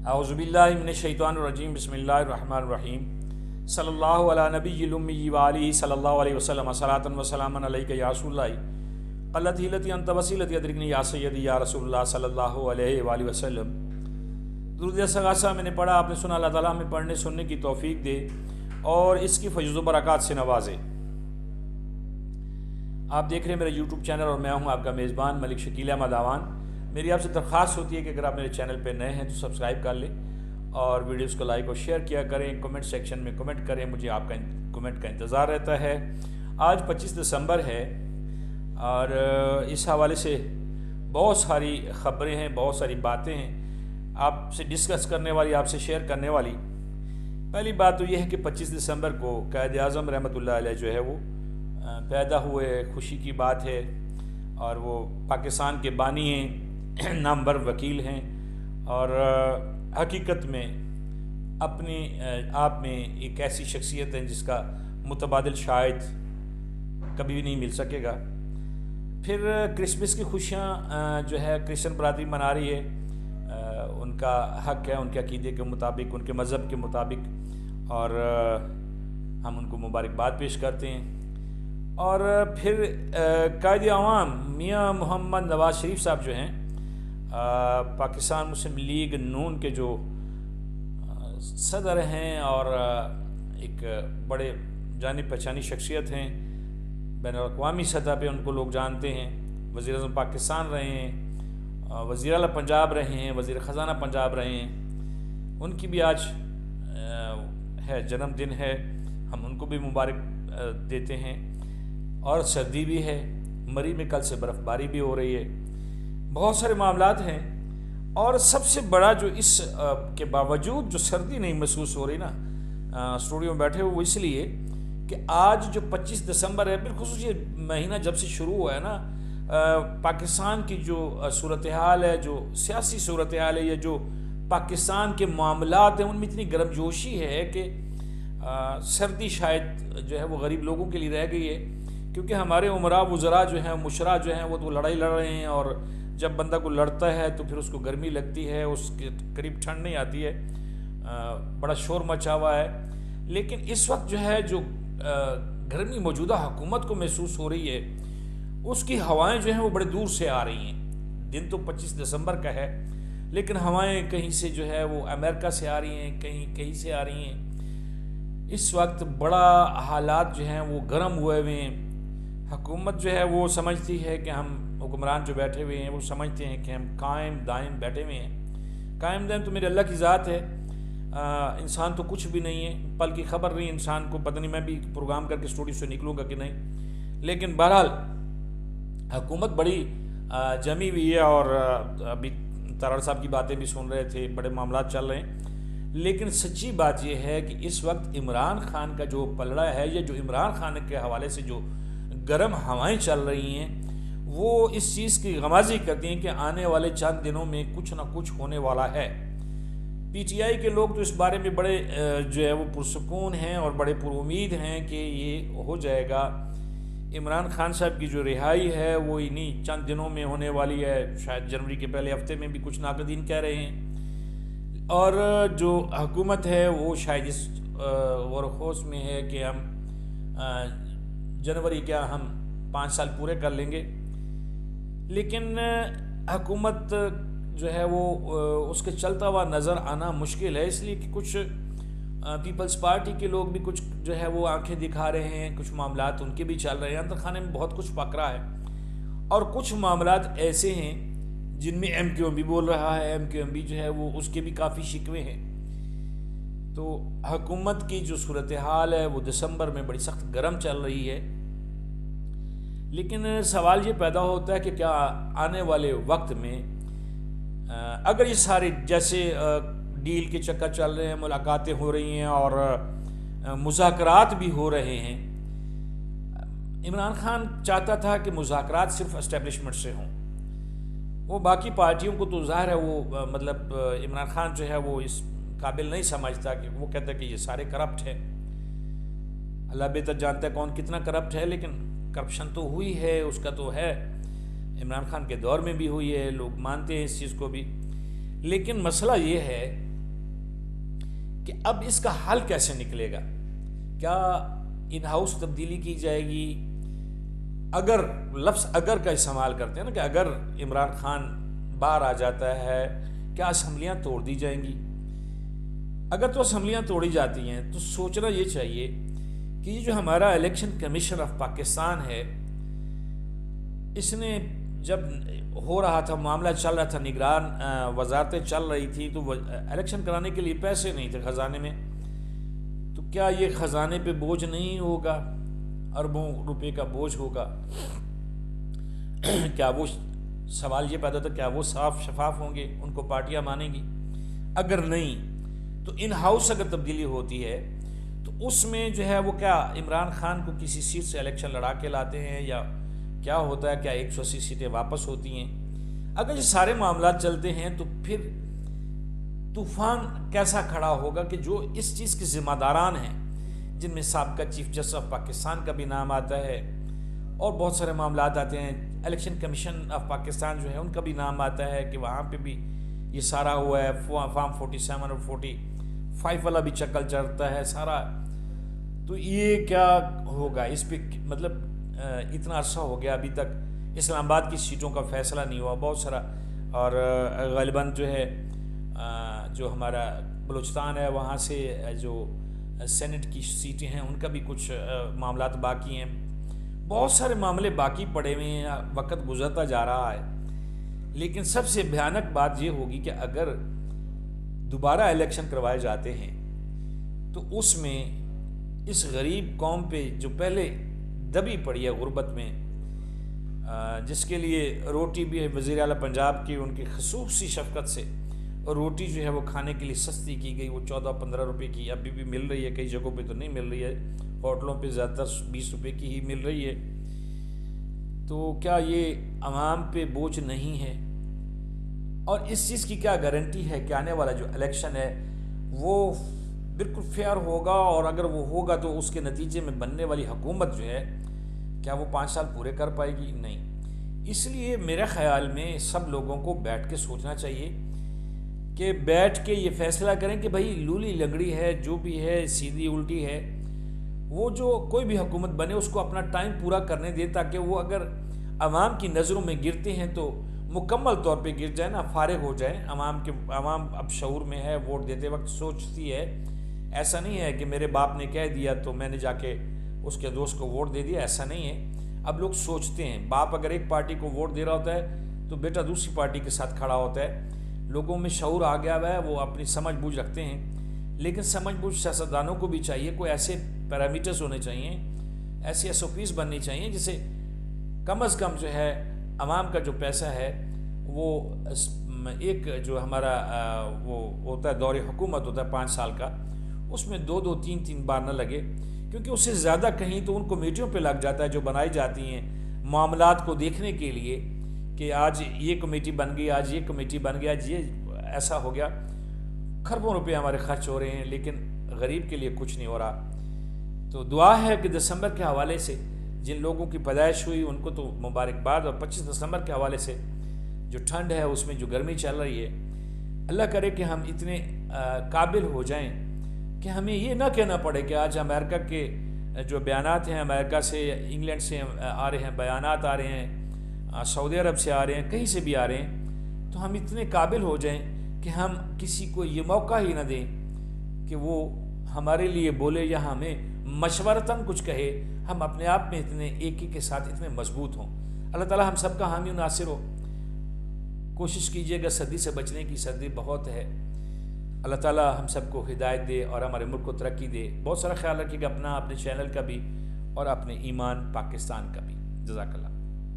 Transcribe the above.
اعوذ باللہ من الشیطان الرجیم بسم اللہ الرحمن الرحیم صلی اللہ علی نبی الامی وآلہ صلی اللہ علیہ وسلم صلاۃ و سلاما علیک یا رسول اللہ قلت ہیلتی انت وسیلتی ادرکنی یا سیدی یا رسول اللہ صلی اللہ علیہ وآلہ وسلم۔ درود استغاثہ میں نے پڑھا، آپ نے سنا، اللہ تعالیٰ ہمیں پڑھنے سننے کی توفیق دے اور اس کی فیض و برکات سے نوازے۔ آپ دیکھ رہے ہیں میرا یوٹیوب چینل اور میں ہوں آپ کا میزبان ملک شکیل احمد آوان۔ میری آپ سے درخواست ہوتی ہے کہ اگر آپ میرے چینل پہ نئے ہیں تو سبسکرائب کر لیں اور ویڈیوز کو لائک اور شیئر کیا کریں، کمنٹ سیکشن میں کمنٹ کریں، مجھے آپ کا کمنٹ کا انتظار رہتا ہے۔ آج 25 دسمبر ہے اور اس حوالے سے بہت ساری خبریں ہیں، بہت ساری باتیں ہیں آپ سے ڈسکس کرنے والی، آپ سے شیئر کرنے والی۔ پہلی بات تو یہ ہے کہ 25 دسمبر کو قائد اعظم رحمۃ اللہ علیہ جو ہے وہ پیدا ہوئے، خوشی کی بات ہے، اور وہ پاکستان کے بانی ہیں، نامور وکیل ہیں، اور حقیقت میں اپنی آپ میں ایک ایسی شخصیت ہے جس کا متبادل شاید کبھی بھی نہیں مل سکے گا۔ پھر کرسمس کی خوشیاں جو ہے کرسچن برادری منا رہی ہے، ان کا حق ہے، ان کے عقیدے کے مطابق، ان کے مذہب کے مطابق، اور ہم ان کو مبارکباد پیش کرتے ہیں۔ اور پھر قائد عوام میاں محمد نواز شریف صاحب جو ہیں، پاکستان مسلم لیگ نون کے جو صدر ہیں اور ایک بڑے جانی پہچانی شخصیت ہیں، بین الاقوامی سطح پہ ان کو لوگ جانتے ہیں، وزیر اعظم پاکستان رہے ہیں، وزیر اعلیٰ پنجاب رہے ہیں، وزیر خزانہ پنجاب رہے ہیں، ان کی بھی آج ہے جنم دن ہے، ہم ان کو بھی مبارک دیتے ہیں۔ اور سردی بھی ہے، مری میں کل سے برف باری بھی ہو رہی ہے، بہت سارے معاملات ہیں۔ اور سب سے بڑا جو اس کے باوجود جو سردی نہیں محسوس ہو رہی نا اسٹوڈیو میں بیٹھے ہوئے، وہ اس لیے کہ آج جو 25 دسمبر ہے، بالخصوص یہ مہینہ جب سے شروع ہوا ہے نا، پاکستان کی جو صورتحال ہے، جو سیاسی صورتحال ہے، یا جو پاکستان کے معاملات ہیں، ان میں اتنی گرم جوشی ہے کہ سردی شاید جو ہے وہ غریب لوگوں کے لیے رہ گئی ہے، کیونکہ ہمارے عمراء وزراء جو ہیں، مشراء جو ہیں، وہ تو لڑائی لڑ رہے ہیں، اور جب بندہ کو لڑتا ہے تو پھر اس کو گرمی لگتی ہے، اس کے قریب ٹھنڈ نہیں آتی ہے، بڑا شور مچا ہوا ہے۔ لیکن اس وقت جو ہے جو گرمی موجودہ حکومت کو محسوس ہو رہی ہے، اس کی ہوائیں جو ہیں وہ بڑے دور سے آ رہی ہیں۔ دن تو 25 دسمبر کا ہے، لیکن ہوائیں کہیں سے جو ہے وہ امریکہ سے آ رہی ہیں، کہیں سے آ رہی ہیں۔ اس وقت بڑا حالات جو ہیں وہ گرم ہوئے ہوئے ہیں۔ حکومت جو ہے وہ سمجھتی ہے کہ ہم حکمران جو بیٹھے ہوئے ہیں وہ سمجھتے ہیں کہ ہم قائم دائم بیٹھے ہوئے ہیں۔ قائم دائم تو میرے اللہ کی ذات ہے، انسان تو کچھ بھی نہیں ہے، پل کی خبر نہیں انسان کو، پتہ نہیں میں بھی پروگرام کر کے اسٹوڈیو سے نکلوں گا کہ نہیں۔ لیکن بہرحال حکومت بڑی جمی ہوئی ہے، اور ابھی ترار صاحب کی باتیں بھی سن رہے تھے، بڑے معاملات چل رہے ہیں۔ لیکن سچی بات یہ ہے کہ اس وقت عمران خان کا جو پلڑا ہے، یا جو عمران خان کے حوالے سے جو گرم ہوائیں چل رہی ہیں، وہ اس چیز کی غمازی کرتی ہیں کہ آنے والے چند دنوں میں کچھ نہ کچھ ہونے والا ہے۔ پی ٹی آئی کے لوگ تو اس بارے میں بڑے جو ہے وہ پرسکون ہیں اور بڑے پر امید ہیں کہ یہ ہو جائے گا۔ عمران خان صاحب کی جو رہائی ہے وہ انہی چند دنوں میں ہونے والی ہے، شاید جنوری کے پہلے ہفتے میں بھی کچھ ناقدین کہہ رہے ہیں۔ اور جو حکومت ہے وہ شاید اس غور و خوض میں ہے کہ ہم جنوری کیا ہم 5 سال پورے کر لیں گے۔ لیکن حکومت جو ہے وہ اس کے چلتا ہوا نظر آنا مشکل ہے، اس لیے کہ کچھ پیپلز پارٹی کے لوگ بھی کچھ جو ہے وہ آنکھیں دکھا رہے ہیں، کچھ معاملات ان کے بھی چل رہے ہیں، اندر خانے میں بہت کچھ پک رہا ہے، اور کچھ معاملات ایسے ہیں جن میں ایم کیو ایم بھی بول رہا ہے، ایم کیو ایم بھی جو ہے وہ اس کے بھی کافی شکوے ہیں۔ تو حکومت کی جو صورتحال ہے وہ دسمبر میں بڑی سخت گرم چل رہی ہے۔ لیکن سوال یہ پیدا ہوتا ہے کہ کیا آنے والے وقت میں اگر یہ سارے جیسے ڈیل کے چکر چل رہے ہیں، ملاقاتیں ہو رہی ہیں اور مذاکرات بھی ہو رہے ہیں، عمران خان چاہتا تھا کہ مذاکرات صرف اسٹیبلشمنٹ سے ہوں، وہ باقی پارٹیوں کو تو ظاہر ہے وہ مطلب عمران خان جو ہے وہ اس قابل نہیں سمجھتا، کہ وہ کہتا ہے کہ یہ سارے کرپٹ ہیں۔ اللہ بہتر جانتا ہے کون کتنا کرپٹ ہے، لیکن کرپشن تو ہوئی ہے، اس کا تو ہے، عمران خان کے دور میں بھی ہوئی ہے، لوگ مانتے ہیں اس چیز کو بھی۔ لیکن مسئلہ یہ ہے کہ اب اس کا حل کیسے نکلے گا. کیا ان ہاؤس تبدیلی کی جائے گی؟ اگر لفظ اگر کا استعمال کرتے ہیں نا کہ اگر عمران خان باہر آ جاتا ہے کیا اسمبلیاں توڑ دی جائیں گی؟ اگر تو اسمبلیاں توڑی جاتی ہیں تو سوچنا یہ چاہیے کہ یہ جو ہمارا الیکشن کمیشن آف پاکستان ہے، اس نے جب ہو رہا تھا معاملہ چل رہا تھا، نگران وزارتیں چل رہی تھی، تو الیکشن کرانے کے لیے پیسے نہیں تھے خزانے میں، تو کیا یہ خزانے پہ بوجھ نہیں ہوگا؟ اربوں روپے کا بوجھ ہوگا. کیا وہ سوال یہ پیدا ہوتا کیا وہ صاف شفاف ہوں گے؟ ان کو پارٹیاں مانیں گی؟ اگر نہیں تو ان ہاؤس اگر تبدیلی ہوتی ہے تو اس میں جو ہے وہ کیا عمران خان کو کسی سیٹ سے الیکشن لڑا کے لاتے ہیں یا کیا ہوتا ہے؟ کیا 180 سیٹیں واپس ہوتی ہیں؟ اگر یہ سارے معاملات چلتے ہیں تو پھر طوفان کیسا کھڑا ہوگا کہ جو اس چیز کے ذمہ داران ہیں، جن میں سابقہ چیف جسٹس آف پاکستان کا بھی نام آتا ہے اور بہت سارے معاملات آتے ہیں، الیکشن کمیشن آف پاکستان جو ہے ان کا بھی نام آتا ہے کہ وہاں پہ بھی یہ سارا ہوا ہے، فارم 47 اور 45 والا بھی چکل چلتا ہے سارا. تو یہ کیا ہوگا؟ اس پہ مطلب اتنا عرصہ ہو گیا ابھی تک اسلام آباد کی سیٹوں کا فیصلہ نہیں ہوا، بہت سارا، اور غالباً جو ہے جو ہمارا بلوچستان ہے وہاں سے جو سینٹ کی سیٹیں ہیں ان کا بھی کچھ معاملات باقی ہیں، بہت سارے معاملے باقی پڑے ہوئے ہیں، وقت گزرتا جا رہا ہے. لیکن سب سے بھیانک بات یہ ہوگی کہ اگر دوبارہ الیکشن کروائے جاتے ہیں تو اس میں اس غریب قوم پہ جو پہلے دبی پڑی ہے غربت میں، جس کے لیے روٹی بھی ہے وزیر اعلیٰ پنجاب کی ان کی خصوصی شفقت سے، اور روٹی جو ہے وہ کھانے کے لیے سستی کی گئی، وہ 14-15 روپے کی ابھی بھی مل رہی ہے، کئی جگہوں پہ تو نہیں مل رہی ہے، ہوٹلوں پہ زیادہ تر 20 روپے کی ہی مل رہی ہے. تو کیا یہ عوام پہ بوجھ نہیں ہے؟ اور اس چیز کی کیا گارنٹی ہے کہ آنے والا جو الیکشن ہے وہ بالکل فیئر ہوگا، اور اگر وہ ہوگا تو اس کے نتیجے میں بننے والی حکومت جو ہے کیا وہ 5 سال پورے کر پائے گی؟ نہیں. اس لیے میرے خیال میں سب لوگوں کو بیٹھ کے سوچنا چاہیے کہ بیٹھ کے یہ فیصلہ کریں کہ بھائی لولی لنگڑی ہے، جو بھی ہے، سیدھی الٹی ہے، وہ جو کوئی بھی حکومت بنے اس کو اپنا ٹائم پورا کرنے دے، تاکہ وہ اگر عوام کی نظروں میں گرتے ہیں تو مکمل طور پہ گر جائے نا، فارغ ہو جائیں. عوام اب شعور میں ہے، ووٹ دیتے وقت سوچتی ہے. ایسا نہیں ہے کہ میرے باپ نے کہہ دیا تو میں نے جا کے اس کے دوست کو ووٹ دے دیا، ایسا نہیں ہے. اب لوگ سوچتے ہیں، باپ اگر ایک پارٹی کو ووٹ دے رہا ہوتا ہے تو بیٹا دوسری پارٹی کے ساتھ کھڑا ہوتا ہے. لوگوں میں شعور آ گیا ہوا ہے، وہ اپنی سمجھ بوجھ رکھتے ہیں. لیکن سمجھ بوجھ سیاستدانوں کو بھی چاہیے، کوئی ایسے پیرامیٹرز ہونے چاہیے، ایسی SOPs بننی چاہیے جسے کم از کم جو ہے عوام کا جو پیسہ ہے وہ ایک جو ہمارا وہ ہوتا ہے دور حکومت ہوتا ہے 5 سال کا، اس میں 2 3 بار نہ لگے، کیونکہ اس سے زیادہ کہیں تو ان کمیٹیوں پہ لگ جاتا ہے جو بنائی جاتی ہیں معاملات کو دیکھنے کے لیے کہ آج یہ کمیٹی بن گئی، آج یہ کمیٹی بن گیا، آج یہ ایسا ہو گیا. کھربوں روپے ہمارے خرچ ہو رہے ہیں لیکن غریب کے لیے کچھ نہیں ہو رہا. تو دعا ہے کہ دسمبر کے حوالے سے جن لوگوں کی پیدائش ہوئی ان کو تو مبارکباد، اور 25 دسمبر کے حوالے سے جو ٹھنڈ ہے اس میں جو گرمی چل رہی ہے، اللہ کرے کہ ہم اتنے قابل ہو جائیں کہ ہمیں یہ نہ کہنا پڑے کہ آج امریکہ کے جو بیانات ہیں، امریکہ سے، انگلینڈ سے آ رہے ہیں بیانات، آ رہے ہیں سعودی عرب سے آ رہے ہیں، کہیں سے بھی آ رہے ہیں، تو ہم اتنے قابل ہو جائیں کہ ہم کسی کو یہ موقع ہی نہ دیں کہ وہ ہمارے لیے بولے یا ہمیں مشورتاً کچھ کہے. ہم اپنے آپ میں اتنے ایک کے ساتھ اتنے مضبوط ہوں. اللہ تعالیٰ ہم سب کا حامی و ناصر ہو. کوشش کیجیے گا، سردی سے بچنے کی، سردی بہت ہے. اللہ تعالیٰ ہم سب کو ہدایت دے اور ہمارے ملک کو ترقی دے. بہت سارا خیال رکھیے گا اپنا، اپنے چینل کا بھی اور اپنے ایمان پاکستان کا بھی. جزاک اللہ.